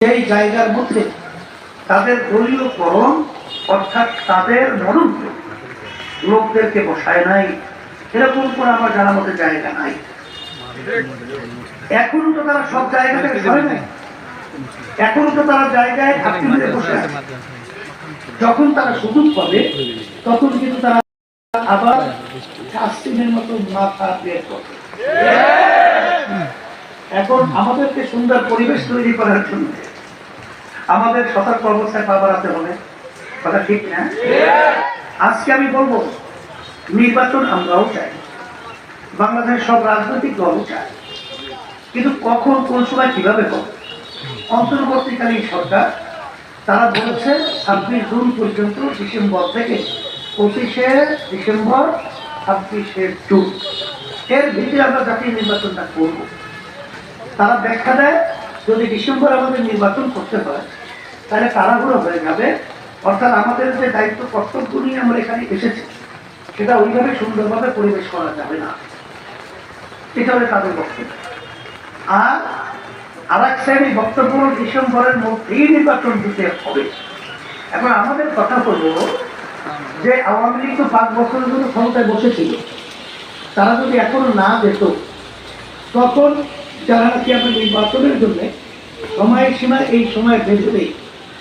সেই জায়গার মধ্যে তাদের দলীয়করণ অর্থাৎ তাদের মনোনীত লোকদেরকে বসায় নাই, এরকম করে আমার জানার মধ্যে জায়গা নাই। এখনো তো তারা সব জায়গা থেকে সরে নাই, এখনো তো তারা জায়গায় বসে আছে। যখন তারা সুযোগ পাবে তখন কিন্তু তারা আবার কাস্টিমের মতো মাথা বের করবে। এখন আমাদেরকে সুন্দর পরিবেশ তৈরি করার জন্য আমাদের সতর্ক অবস্থায় পা বাড়াতে হবে, কথা ঠিক না? আজকে আমি বলবো নির্বাচন আমরাও চাই, বাংলাদেশের সব রাজনৈতিক দলও চায়, কিন্তু কখন কোন সময় কিভাবে হবে। অন্তর্বর্তীকালীন সরকার তারা বলেছে 26 জুন পর্যন্ত, ডিসেম্বর থেকে 25শে ডিসেম্বর 26শে জুন এর ভিতরে আমরা জাতীয় নির্বাচনটা করব। তারা ব্যাখ্যা দেয় যদি ডিসেম্বর আমাদের নির্বাচন করতে হয় তাহলে তাড়াহুড়ো হয়ে যাবে, অর্থাৎ আমাদের যে দায়িত্ব কর্তব্য নিয়ে আমরা এখানে এসেছি সেটা ওইভাবে সুন্দরভাবে পরিবেশ করা যাবে না, এটা হলে তাদের বক্তব্য। আর এক সাইডে বক্তব্য ডিসেম্বরের মধ্যেই নির্বাচন দিতে হবে। এখন আমাদের কথা বলবো যে আওয়ামী লীগ তো 5 বছরের জন্য ক্ষমতায় বসেছিল, তারা যদি এখন না যেত তখন যারা নাকি আমরা নির্বাচনের জন্য সময়সীমা এই সময় বেঁধে দেই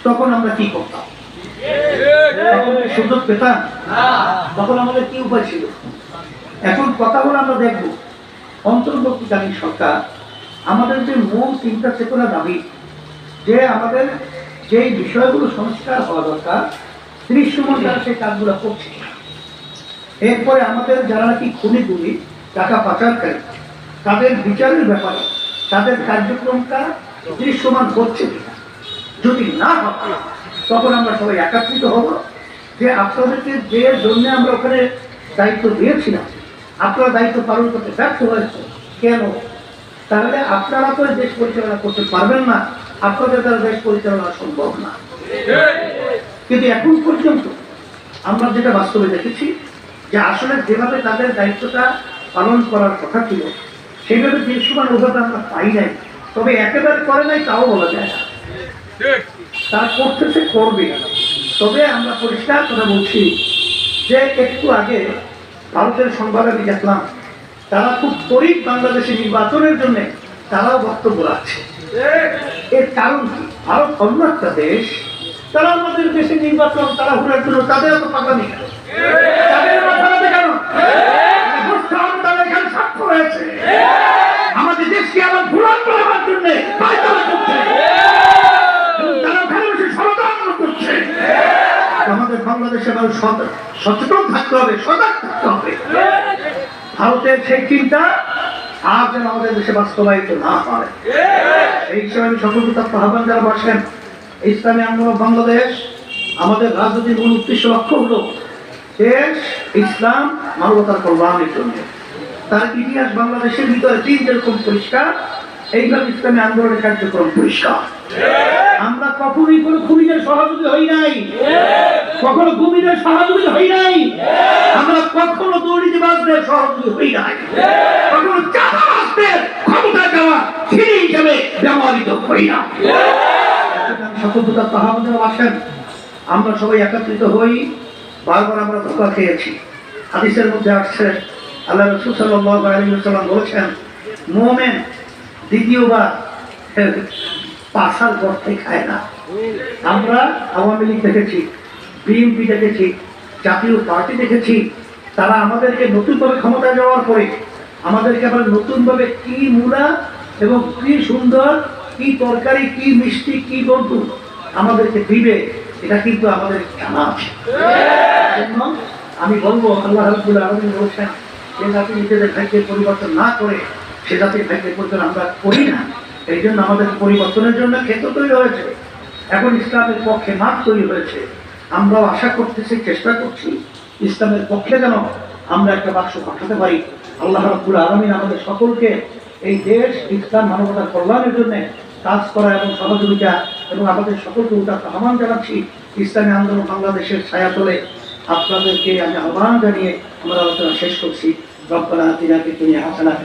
তখন আমরা কি করতাম? সুযোগ পেতাম? তখন আমাদের কি উপায় ছিল? এখন কথাগুলো আমরা দেখব অন্তর্বর্তীকালীন সরকার আমাদের যে মূল চিন্তা চেতনা দাবি যে আমাদের যেই বিষয়গুলো সংস্কার হওয়া দরকার দৃশ্যমান তারা সেই কাজগুলো করছে। এরপরে আমাদের যারা নাকি খুনি টাকা পাচারকারী তাদের বিচারের ব্যাপারে তাদের কার্যক্রমটা দৃশ্যমান করছে কিনা, যদি না হয় তখন আমরা সবাই একত্রিত হব যে আপনাদেরকে যে জন্য আমরা ওখানে দায়িত্ব দিয়েছিলাম আপনারা দায়িত্ব পালন করতে ব্যর্থ হয়েছে কেন? তাহলে আপনারা তো দেশ পরিচালনা করতে পারবেন না, আপনাদের দ্বারা দেশ পরিচালনা সম্ভব না। কিন্তু এখন পর্যন্ত আমরা যেটা বাস্তবে দেখেছি যে আসলে যেভাবে তাদের দায়িত্বটা পালন করার কথা ছিল সেইভাবে দৃশ্যমান ওভাবে আমরা পাই নাই, তবে একেবারে করে নাই তাও বলা যায় না, তারা করতেছে করবে। তবে আমরা পরিষ্কার কথা বলছি যে একটু আগে ভারতের সংবাদে আমি দেখলাম তারা খুব তড়িৎ বাংলাদেশের নির্বাচনের জন্য তারাও বক্তব্য রাখছে। এর কারণ কি? ভারত অন্য একটা দেশ, তারা আমাদের দেশের নির্বাচন তারা ঘুরার জন্য তাদের এত পাকামি কেন? তাদের মাথাতে কেন? তারা এখানে স্বার্থ রয়েছে আমাদের দেশকে আবার ঘুরান করার জন্য তারা ওখানে বসে ষড়যন্ত্র করছে। আমাদের বাংলাদেশে আবার সচেতন থাকতে হবে, সজাগ থাকতে হবে। ভারতের সেই চিন্তা আর যেন আমাদের দেশে বাস্তবায়িত না হয় এই হিসেবে আমি সকল আহ্বান যারা বসেন ইসলামী আন্দোলন বাংলাদেশ আমাদের রাজনৈতিক মূল উদ্দেশ্য লক্ষ্য হলো দেশ ইসলাম মানবতার কল্যাণের জন্য। তার ইতিহাস বাংলাদেশের ভিতরে দিন যেরকম পরিষ্কার এইভাবে ইসলামী আন্দোলনের কার্যক্রম পরিষ্কার। আমরা কখনোই কোনো খুনিদের সহযোগী হই নাই, কখনো গুমিদের সহযোগী হই নাই, আমরা কখনো দুর্নীতিবাজদের সহযোগী হই নাই, কখনো চাঁদাবাজদের ক্ষমতা দেওয়া ছিনি হিসেবে ব্যবহৃত হই না। আসেন আমরা সবাই একত্রিত হই। বারবার আমরা ধোঁকা খেয়েছি, হাদিসের মধ্যে আসছে আল্লাহ রাসূল সাল্লাল্লাহু আলাইহি ওয়াসাল্লাম বলেছেন মুমিন দ্বিতীয়বার পাশার গর্তে খায় না। আমরা আওয়ামী লীগ দেখেছি, বিএনপি দেখেছি, জাতীয় পার্টি দেখেছি, তারা আমাদেরকে নতুনভাবে ক্ষমতা যাওয়ার পরে আমাদেরকে আবার নতুনভাবে কি মূলা এবং কি সুন্দর কি তরকারি কি মিষ্টি কি বন্ধু আমাদেরকে দিবে এটা কিন্তু আমাদের জানা আছে। আমি বলবো আল্লাহ রাব্বুল আলামিন বলেছেন যে জাতি নিজেদের ভাগ্যের পরিবর্তন না করে সে জাতির ভাগ্যের পরিবর্তন আমরা করি না, এই জন্য আমাদের পরিবর্তনের জন্য ক্ষেত্র তৈরি হয়েছে, এখন ইসলামের পক্ষে মাঠ তৈরি হয়েছে। আমরাও আশা করতেছি, চেষ্টা করছি ইসলামের পক্ষে যেন আমরা একটা বাক্স পাঠাতে পারি। আল্লাহ রাব্বুল আলামিন আমাদের সকলকে এই দেশ ইসলাম মানবতার কল্যাণের জন্য কাজ করা এবং সহযোগিতা এবং আমাদের সকলকে উদাত্ত আহ্বান জানাচ্ছি ইসলামী আন্দোলন বাংলাদেশের ছায়াতলে আপনাদেরকে আমি আহ্বান জানিয়ে আমার আলোচনা শেষ করছি। রব্বানা আতিনা ফিদ দুনিয়া হাসানাহ